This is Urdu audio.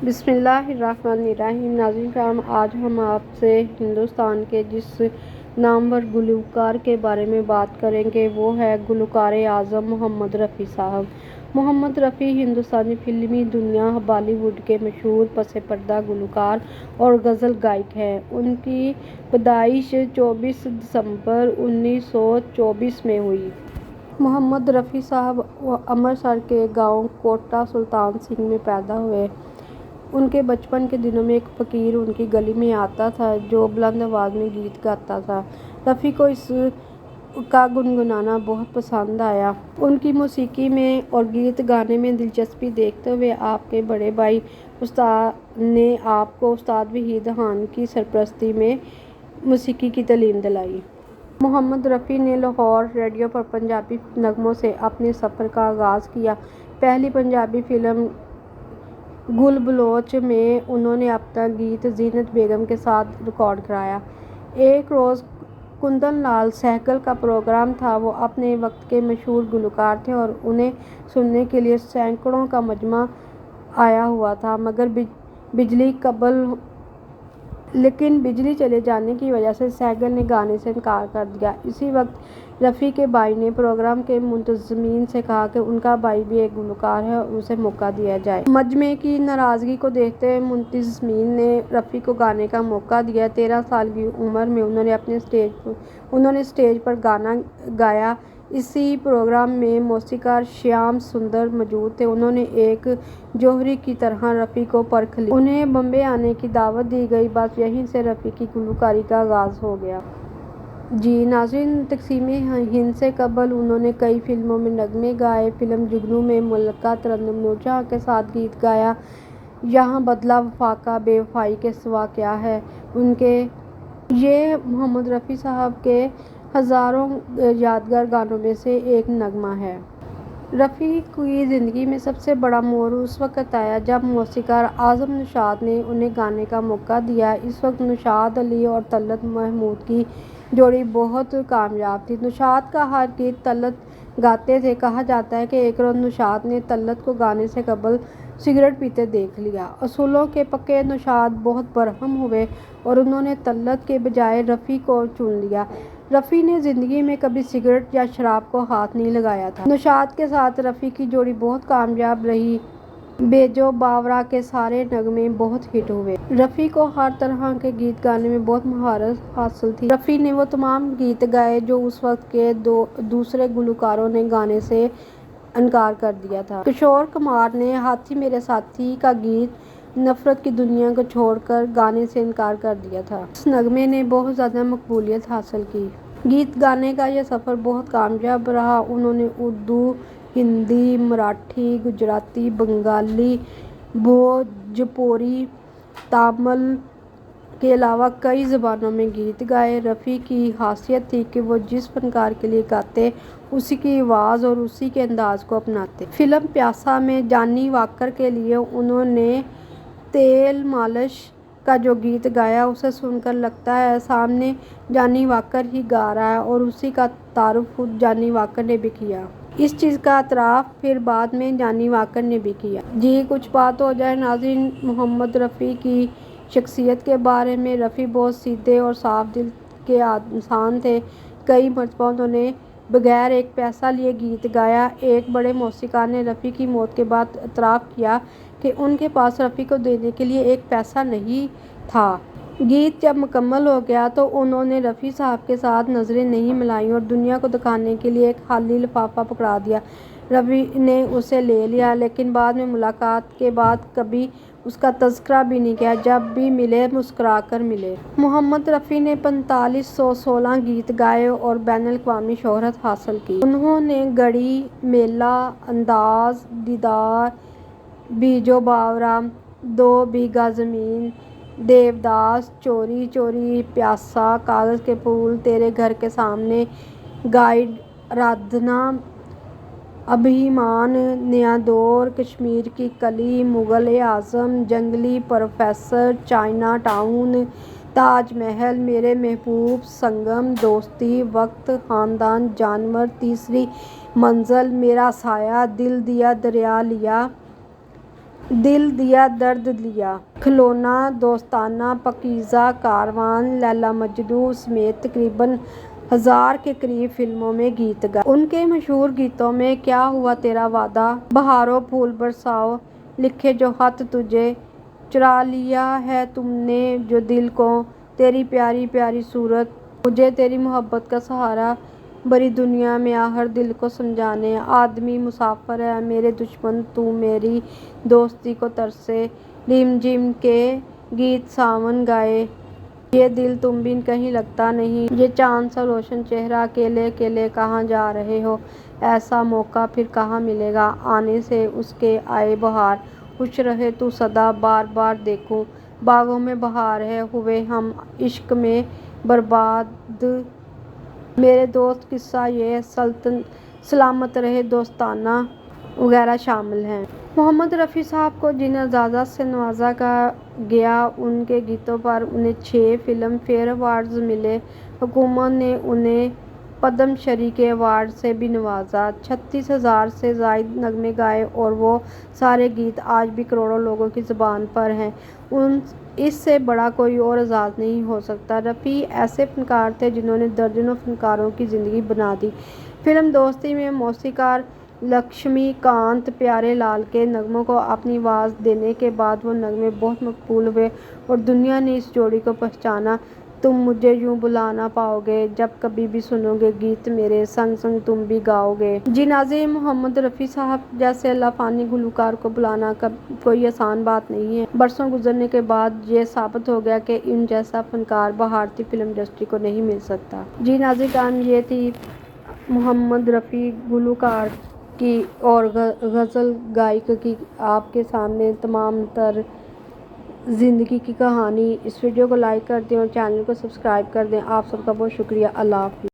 بسم اللہ الرحمن الرحیم۔ ناظرین کرام، آج ہم آپ سے ہندوستان کے جس نامور گلوکار کے بارے میں بات کریں گے وہ ہے گلوکار اعظم محمد رفیع صاحب۔ محمد رفیع ہندوستانی فلمی دنیا بالی ووڈ کے مشہور پس پردہ گلوکار اور غزل گائک ہیں۔ ان کی پیدائش 24 دسمبر 1924 میں ہوئی۔ محمد رفیع صاحب امرتسر کے گاؤں کوٹہ سلطان سنگھ میں پیدا ہوئے۔ ان کے بچپن کے دنوں میں ایک فقیر ان کی گلی میں آتا تھا جو بلند آواز میں گیت گاتا تھا۔ رفیع کو اس کا گنگنانا بہت پسند آیا۔ ان کی موسیقی میں اور گیت گانے میں دلچسپی دیکھتے ہوئے آپ کے بڑے بھائی نے آپ کو استاد وحید خان کی سرپرستی میں موسیقی کی تعلیم دلائی۔ محمد رفیع نے لاہور ریڈیو پر پنجابی نغموں سے اپنے سفر کا آغاز کیا۔ پہلی پنجابی فلم گل بلوچ میں انہوں نے اپنا گیت زینت بیگم کے ساتھ ریکارڈ کرایا۔ ایک روز کندن لال سہگل کا پروگرام تھا۔ وہ اپنے وقت کے مشہور گلوکار تھے اور انہیں سننے کے لیے سینکڑوں کا مجمع آیا ہوا تھا، لیکن بجلی چلے جانے کی وجہ سے سہگل نے گانے سے انکار کر دیا۔ اسی وقت رفیع کے بھائی نے پروگرام کے منتظمین سے کہا کہ ان کا بھائی بھی ایک گلوکار ہے اور اسے موقع دیا جائے۔ مجمع کی ناراضگی کو دیکھتے ہوئے منتظمین نے رفیع کو گانے کا موقع دیا۔ 13 سال کی عمر میں انہوں نے اسٹیج پر گانا گایا۔ اسی پروگرام میں موسیقار شیام سندر موجود تھے۔ انہوں نے ایک جوہری کی طرح رفیع کو پرکھ لیا۔ انہیں بمبئی آنے کی دعوت دی گئی۔ بس یہیں سے رفیع کی گلوکاری کا آغاز ہو گیا۔ ناظرین، تقسیم ہند سے قبل انہوں نے کئی فلموں میں نغمے گائے۔ فلم جگنو میں ملکہ ترنم نور جہاں کے ساتھ گیت گایا۔ یہاں بدلہ وفا کا بے وفائی کے سوا کیا ہے۔ یہ محمد رفیع صاحب کے ہزاروں یادگار گانوں میں سے ایک نغمہ ہے۔ رفیع کی زندگی میں سب سے بڑا موڑ اس وقت آیا جب موسیقار اعظم نشاط نے انہیں گانے کا موقع دیا۔ اس وقت نشاط علی اور طلعت محمود کی جوڑی بہت کامیاب تھی۔ نشاط کا ہر گیت طلعت گاتے تھے۔ کہا جاتا ہے کہ ایک روز نشاط نے طلعت کو گانے سے قبل سگریٹ پیتے دیکھ لیا۔ اصولوں کے پکے نشاط بہت برہم ہوئے اور انہوں نے طلعت کے بجائے رفیع کو چن لیا۔ رفیع نے زندگی میں کبھی سگریٹ یا شراب کو ہاتھ نہیں لگایا تھا۔ نشاط کے ساتھ رفیع کی جوڑی بہت کامیاب رہی۔ بیجو باورا کے سارے نغمے بہت ہٹ ہوئے۔ رفیع کو ہر طرح کے گیت گانے میں بہت مہارت حاصل تھی۔ رفیع نے وہ تمام گیت گائے جو اس وقت کے دوسرے گلوکاروں نے گانے سے انکار کر دیا تھا۔ کشور کمار نے ہاتھی میرے ساتھی کا گیت نفرت کی دنیا کو چھوڑ کر گانے سے انکار کر دیا تھا۔ اس نغمے نے بہت زیادہ مقبولیت حاصل کی۔ گیت گانے کا یہ سفر بہت کامیاب رہا۔ انہوں نے اردو، ہندی، مراٹھی، گجراتی، بنگالی، بھوجپوری، تامل کے علاوہ کئی زبانوں میں گیت گائے۔ رفیع کی خاصیت تھی کہ وہ جس فنکار کے لیے گاتے اسی کی آواز اور اسی کے انداز کو اپناتے۔ فلم پیاسا میں جانی واکر کے لیے انہوں نے تیل مالش کا جو گیت گایا اسے سن کر لگتا ہے سامنے جانی واکر ہی گا رہا ہے اور اسی کا تعارف خود جانی واکر نے بھی کیا۔ اس چیز کا اعتراف پھر بعد میں جانی واکر نے بھی کیا۔ کچھ بات ہو جائے ناظرین محمد رفیع کی شخصیت کے بارے میں۔ رفیع بہت سیدھے اور صاف دل کے انسان تھے۔ کئی مرتبہ انہوں نے بغیر ایک پیسہ لیے گیت گایا۔ ایک بڑے موسیقار نے رفیع کی موت کے بعد اعتراف کیا کہ ان کے پاس رفیع کو دینے کے لیے ایک پیسہ نہیں تھا۔ گیت جب مکمل ہو گیا تو انہوں نے رفیع صاحب کے ساتھ نظریں نہیں ملائیں اور دنیا کو دکھانے کے لیے ایک خالی لفافہ پکڑا دیا۔ رفیع نے اسے لے لیا لیکن بعد میں ملاقات کے بعد کبھی اس کا تذکرہ بھی نہیں کیا۔ جب بھی ملے مسکرا کر ملے۔ محمد رفیع نے 4516 گیت گائے اور بین الاقوامی شہرت حاصل کی۔ انہوں نے گڑی، میلہ، انداز، دیدار، بیجو باورا، 2 بیگھہ زمین، دیوداس، چوری چوری، پیاسا، کاغذ کے پھول، تیرے گھر کے سامنے، گائیڈ، آرادھنا، ابھیمان، نیا دور، کشمیر کی کلی، مغل اعظم، جنگلی، professor, China town, Taj Mahal, میرے محبوب، سنگم، دوستی، وقت، خاندان، جانور، تیسری منزل، میرا سایہ، دل دیا دریا لیا، دل دیا درد لیا، کھلونا، دوستانہ، پاکیزہ، کاروان، لیلا مجنوں سمیت تقریباً 1000 کے قریب فلموں میں گیت گائے۔ ان کے مشہور گیتوں میں کیا ہوا تیرا وعدہ، بہاروں پھول برساؤ، لکھے جو خط تجھے، چرا لیا ہے تم نے جو دل کو، تیری پیاری پیاری صورت، مجھے تیری محبت کا سہارا، بڑی دنیا میں آ ہر دل کو سمجھانے، آدمی مسافر ہے میرے دشمن تو میری دوستی کو ترسے، ریم جھم کے گیت ساون گائے، یہ دل تم بن کہیں لگتا نہیں، یہ چاند سا روشن چہرہ، اکیلے اکیلے کہاں جا رہے ہو، ایسا موقع پھر کہاں ملے گا، آنے سے اس کے آئے بہار، خوش رہے تو سدا، بار بار دیکھوں باغوں میں بہار ہے، ہوئے ہم عشق میں برباد میرے دوست، قصہ یہ سلامت رہے دوستانہ وغیرہ شامل ہیں۔ محمد رفیع صاحب کو جن اعزازات سے نوازا گیا، ان کے گیتوں پر انہیں 6 فلم فیئر ایوارڈز ملے۔ حکومت نے انہیں پدم شری کے ایوارڈ سے بھی نوازا۔ 36,000 سے زائد نغمے گائے اور وہ سارے گیت آج بھی کروڑوں لوگوں کی زبان پر ہیں۔ اس سے بڑا کوئی اور اعزاز نہیں ہو سکتا۔ رفیع ایسے فنکار تھے جنہوں نے درجنوں فنکاروں کی زندگی بنا دی۔ فلم دوستی میں موسیقار لکشمی کانت پیارے لال کے نغموں کو اپنی آواز دینے کے بعد وہ نغمے بہت مقبول ہوئے اور دنیا نے اس جوڑی کو پہچانا۔ تم مجھے یوں بھلا نہ پاؤ گے، جب کبھی بھی سنو گے گیت میرے، سنگ سنگ تم بھی گاؤ گے۔ جی ناظرین، محمد رفیع صاحب جیسے لافانی گلوکار کو بلانا کوئی آسان بات نہیں ہے۔ برسوں گزرنے کے بعد یہ ثابت ہو گیا کہ ان جیسا فنکار بھارتی فلم انڈسٹری کو نہیں مل سکتا۔ جی ناظرین، یہ تھی محمد رفیع گلوکار کی اور غزل گائک کی آپ کے سامنے تمام تر زندگی کی کہانی۔ اس ویڈیو کو لائک کر دیں اور چینل کو سبسکرائب کر دیں۔ آپ سب کا بہت شکریہ۔ اللہ حافظ۔